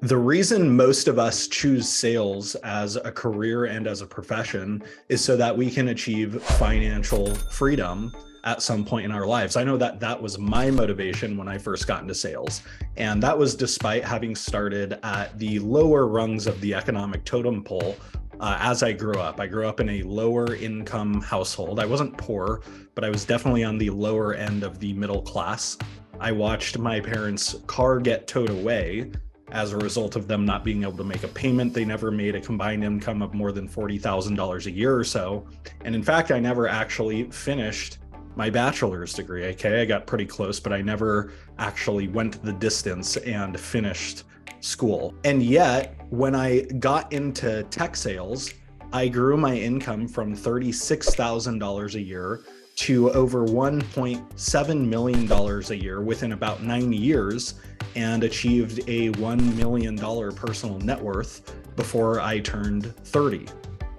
The reason most of us choose sales as a career and as a profession is so that we can achieve financial freedom at some point in our lives. I know that that was my motivation when I first got into sales. And that was despite having started at the lower rungs of the economic totem pole as I grew up. I grew up in a lower income household. I wasn't poor, but I was definitely on the lower end of the middle class. I watched my parents' car get towed away as a result of them not being able to make a payment. They never made a combined income of more than $40,000 a year or so. And in fact, I never actually finished my bachelor's degree. Okay, I got pretty close, but I never actually went the distance and finished school. And yet, when I got into tech sales, I grew my income from $36,000 a year to over $1.7 million a year within about 9 years, and achieved a $1 million personal net worth before I turned 30.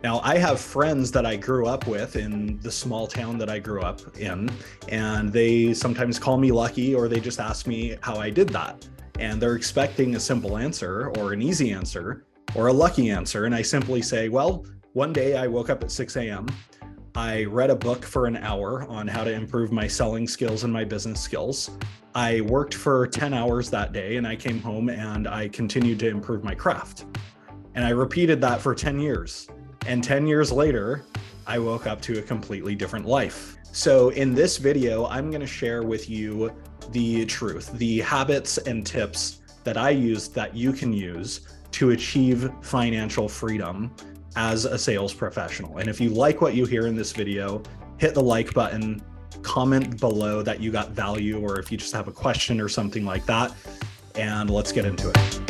Now, I have friends that I grew up with in the small town that I grew up in, and they sometimes call me lucky, or they just ask me how I did that. And they're expecting a simple answer or an easy answer or a lucky answer. And I simply say, well, one day I woke up at 6 a.m. I read a book for an hour on how to improve my selling skills and my business skills. I worked for 10 hours that day, and I came home and I continued to improve my craft. And I repeated that for 10 years. And 10 years later, I woke up to a completely different life. So in this video, I'm going to share with you the truth, the habits and tips that I used that you can use to achieve financial freedom as a sales professional. And if you like what you hear in this video, hit the like button, comment below that you got value, or if you just have a question or something like that, and let's get into it.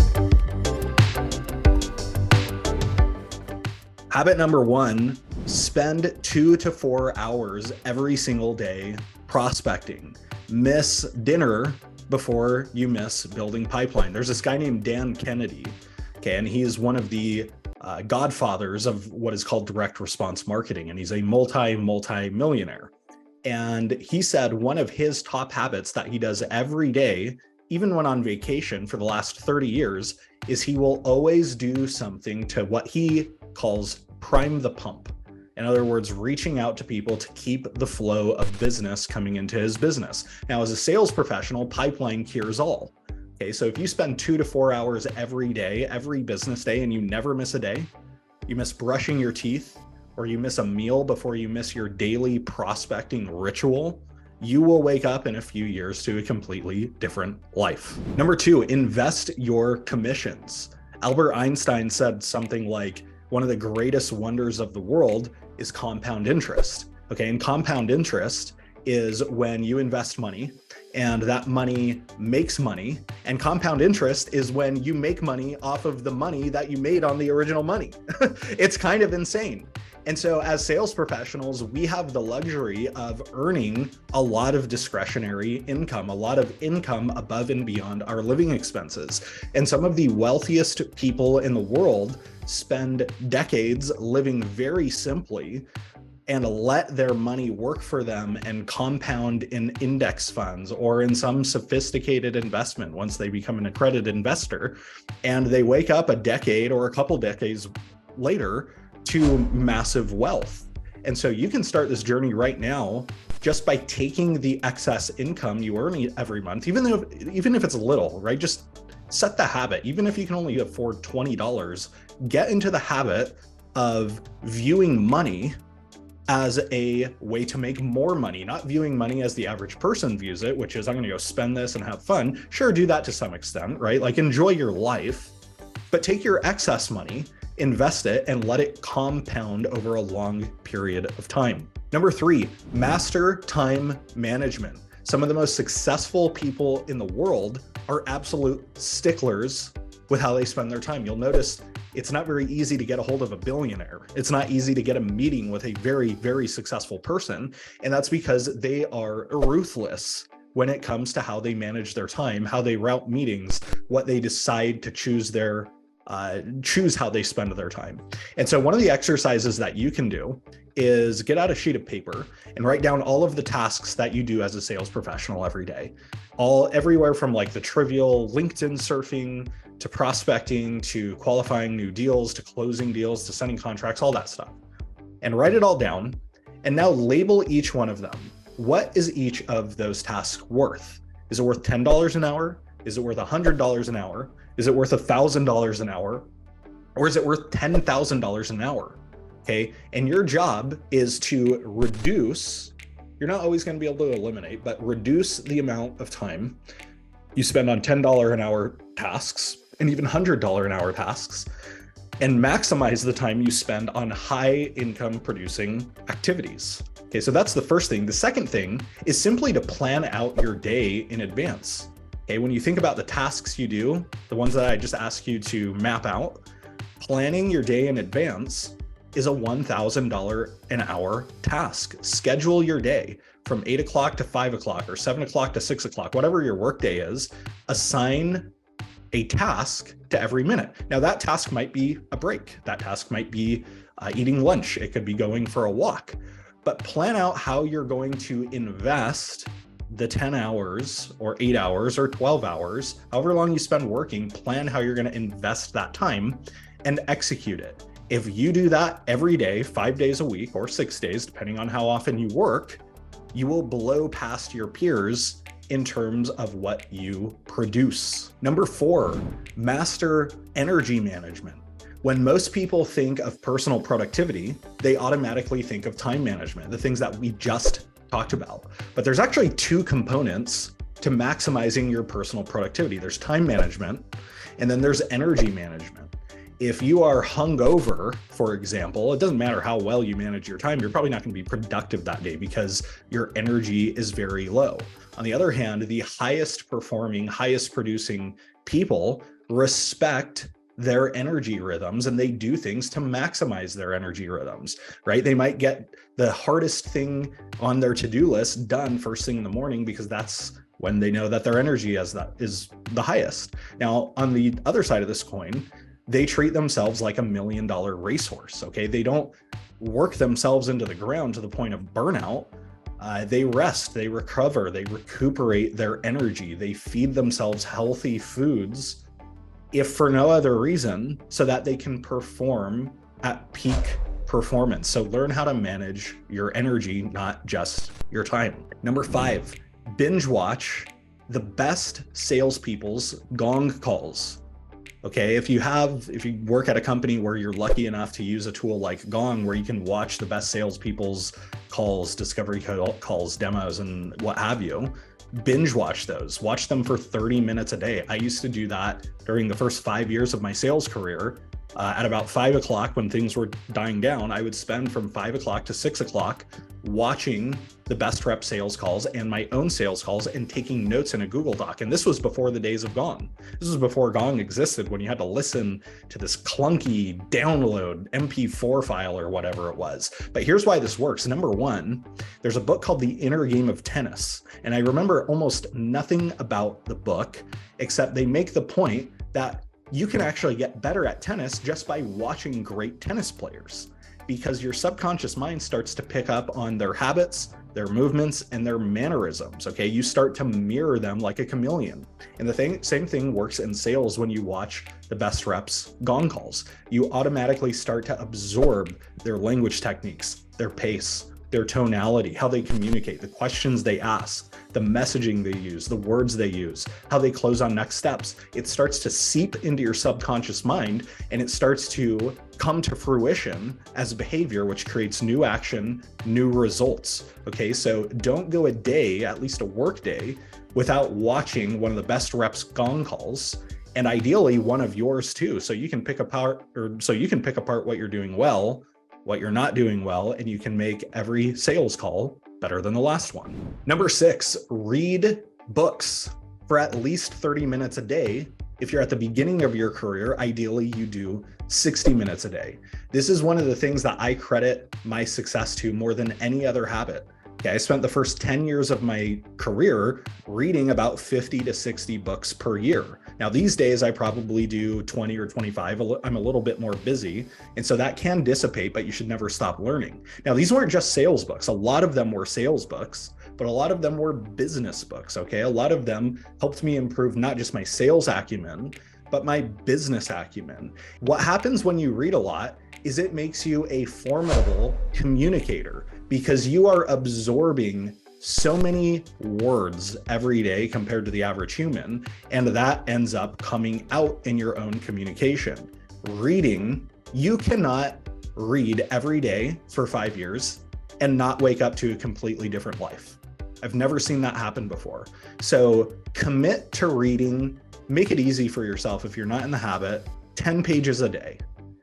Habit number one, spend 2 to 4 hours every single day prospecting. Miss dinner before you miss building pipeline. There's this guy named Dan Kennedy, okay, and he is one of the godfathers of what is called direct response marketing, and he's a multi-millionaire. And he said one of his top habits that he does every day, even when on vacation for the last 30 years, is he will always do something to what he calls prime the pump. In other words, reaching out to people to keep the flow of business coming into his business. Now, as a sales professional, pipeline cures all. Okay, so if you spend 2 to 4 hours every day, every business day, and you never miss a day, you miss brushing your teeth, or you miss a meal before you miss your daily prospecting ritual, you will wake up in a few years to a completely different life. Number two, invest your commissions. Albert Einstein said something like, one of the greatest wonders of the world is compound interest. Okay, and compound interest is when you invest money and that money makes money, and compound interest is when you make money off of the money that you made on the original money. It's kind of insane. And so as sales professionals, we have the luxury of earning a lot of discretionary income, a lot of income above and beyond our living expenses. And some of the wealthiest people in the world spend decades living very simply and let their money work for them and compound in index funds or in some sophisticated investment once they become an accredited investor. And they wake up a decade or a couple decades later to massive wealth. And so you can start this journey right now just by taking the excess income you earn every month, even if it's little, right? Just set the habit. Even if you can only afford $20, get into the habit of viewing money as a way to make more money, not viewing money as the average person views it, which is I'm gonna go spend this and have fun. Sure, do that to some extent, right? Like enjoy your life, but take your excess money, invest it, and let it compound over a long period of time. Number three, master time management. Some of the most successful people in the world are absolute sticklers with how they spend their time. You'll notice it's not very easy to get a hold of a billionaire. It's not easy to get a meeting with a very, very successful person. And that's because they are ruthless when it comes to how they manage their time, how they route meetings, what they decide to choose how they spend their time. And so one of the exercises that you can do is get out a sheet of paper and write down all of the tasks that you do as a sales professional every day. Everywhere from like the trivial LinkedIn surfing to prospecting, to qualifying new deals, to closing deals, to sending contracts, all that stuff. And write it all down. And now label each one of them. What is each of those tasks worth? Is it worth $10 an hour? Is it worth $100 an hour? Is it worth $1,000 an hour? Or is it worth $10,000 an hour? Okay. And your job is to reduce, you're not always going to be able to eliminate, but reduce the amount of time you spend on $10 an hour tasks and even $100 an hour tasks, and maximize the time you spend on high income producing activities. Okay, so that's the first thing. The second thing is simply to plan out your day in advance. Okay, when you think about the tasks you do, the ones that I just asked you to map out, planning your day in advance is a $1,000 an hour task. Schedule your day from 8 o'clock to 5 o'clock or 7 o'clock to 6 o'clock, whatever your workday is. Assign a task to every minute. Now that task might be a break. That task might be eating lunch. It could be going for a walk, but plan out how you're going to invest the 10 hours or 8 hours or 12 hours, however long you spend working, plan how you're going to invest that time and execute it. If you do that every day, 5 days a week or 6 days, depending on how often you work, you will blow past your peers in terms of what you produce. Number 4, master energy management. When most people think of personal productivity, they automatically think of time management, the things that we just talked about. But there's actually 2 components to maximizing your personal productivity. There's time management, and then there's energy management. If you are hungover, for example, it doesn't matter how well you manage your time, you're probably not going to be productive that day because your energy is very low. On the other hand, the highest performing, highest producing people respect their energy rhythms and they do things to maximize their energy rhythms, right? They might get the hardest thing on their to-do list done first thing in the morning because that's when they know that their energy is the highest. Now, on the other side of this coin, they treat themselves like $1 million racehorse, okay? They don't work themselves into the ground to the point of burnout. They rest, they recover, they recuperate their energy. They feed themselves healthy foods, if for no other reason, so that they can perform at peak performance. So learn how to manage your energy, not just your time. Number 5, binge watch the best salespeople's Gong calls. Okay, if you work at a company where you're lucky enough to use a tool like Gong, where you can watch the best salespeople's calls, discovery calls, demos, and what have you, binge watch those. Watch them for 30 minutes a day. I used to do that during the first 5 years of my sales career. At about 5 o'clock, when things were dying down, I would spend from 5 o'clock to 6 o'clock watching the best rep sales calls and my own sales calls and taking notes in a Google Doc. And this was before the days of Gong. This was before Gong existed, when you had to listen to this clunky download MP4 file or whatever it was. But here's why this works. Number 1, there's a book called The Inner Game of Tennis. And I remember almost nothing about the book, except they make the point that you can actually get better at tennis just by watching great tennis players, because your subconscious mind starts to pick up on their habits, their movements, and their mannerisms, okay? You start to mirror them like a chameleon. And the same thing works in sales when you watch the best reps Gong calls. You automatically start to absorb their language techniques, their pace, their tonality, how they communicate, the questions they ask, the messaging they use, the words they use, how they close on next steps. It starts to seep into your subconscious mind and it starts to come to fruition as behavior, which creates new action, new results. Okay, so don't go a day, at least a work day, without watching one of the best reps Gong calls, and ideally one of yours too. So you can pick apart what you're doing well, what you're not doing well, and you can make every sales call better than the last one. Number 6, read books for at least 30 minutes a day. If you're at the beginning of your career, ideally you do 60 minutes a day. This is one of the things that I credit my success to more than any other habit. Okay, I spent the first 10 years of my career reading about 50 to 60 books per year. Now, these days, I probably do 20 or 25. I'm a little bit more busy, and so that can dissipate, but you should never stop learning. Now, these weren't just sales books. A lot of them were sales books, but a lot of them were business books, okay? A lot of them helped me improve not just my sales acumen, but my business acumen. What happens when you read a lot is it makes you a formidable communicator because you are absorbing so many words every day compared to the average human, and that ends up coming out in your own communication. Reading, you cannot read every day for 5 years and not wake up to a completely different life. I've never seen that happen before. So commit to reading, make it easy for yourself if you're not in the habit, 10 pages a day.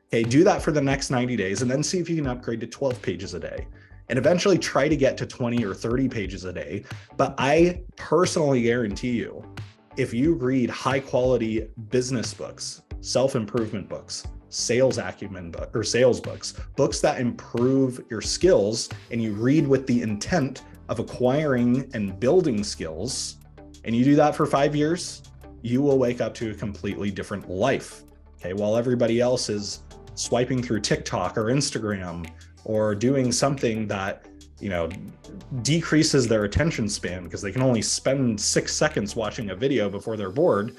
Okay, do that for the next 90 days and then see if you can upgrade to 12 pages a day. And eventually try to get to 20 or 30 pages a day. But I personally guarantee you, if you read high quality business books, self-improvement books, sales acumen or sales books, books that improve your skills, and you read with the intent of acquiring and building skills, and you do that for 5 years, you will wake up to a completely different life. Okay, while everybody else is swiping through TikTok or Instagram or doing something that, decreases their attention span because they can only spend 6 seconds watching a video before they're bored,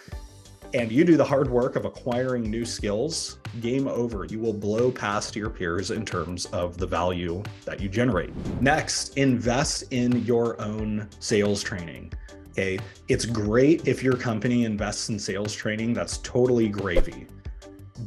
and you do the hard work of acquiring new skills, game over. You will blow past your peers in terms of the value that you generate. Next, invest in your own sales training. Okay, it's great if your company invests in sales training, that's totally gravy.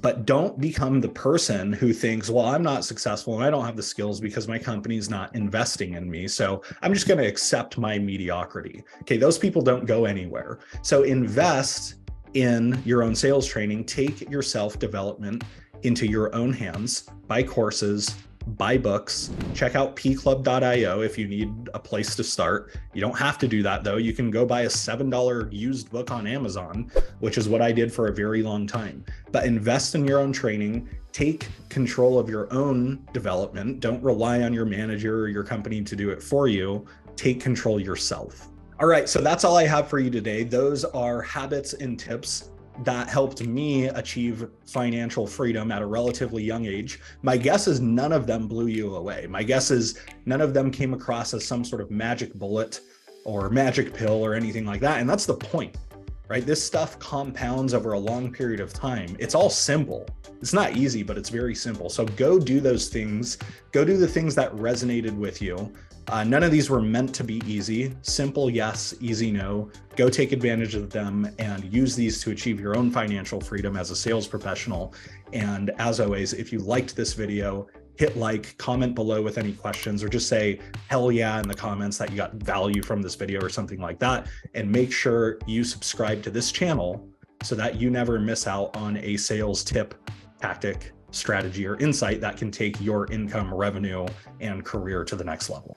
But don't become the person who thinks, well, I'm not successful and I don't have the skills because my company's not investing in me, so I'm just going to accept my mediocrity. Okay, those people don't go anywhere. So invest in your own sales training, take your self-development into your own hands, buy courses, buy books, check out pclub.io if you need a place to start. You don't have to do that though. You can go buy a $7 used book on Amazon, which is what I did for a very long time. But invest in your own training, take control of your own development. Don't rely on your manager or your company to do it for you. Take control yourself. All right, so that's all I have for you today. Those are habits and tips that helped me achieve financial freedom at a relatively young age. My guess is none of them blew you away. My guess is none of them came across as some sort of magic bullet or magic pill or anything like that. And that's the point, right? This stuff compounds over a long period of time. It's all simple. It's not easy, but it's very simple. So go do those things. Go do the things that resonated with you. None of these were meant to be easy. Simple, yes. Easy, no. Go take advantage of them and use these to achieve your own financial freedom as a sales professional. And as always, if you liked this video, hit like, comment below with any questions, or just say hell yeah in the comments that you got value from this video or something like that. And make sure you subscribe to this channel so that you never miss out on a sales tip, tactic, strategy, or insight that can take your income, revenue, and career to the next level.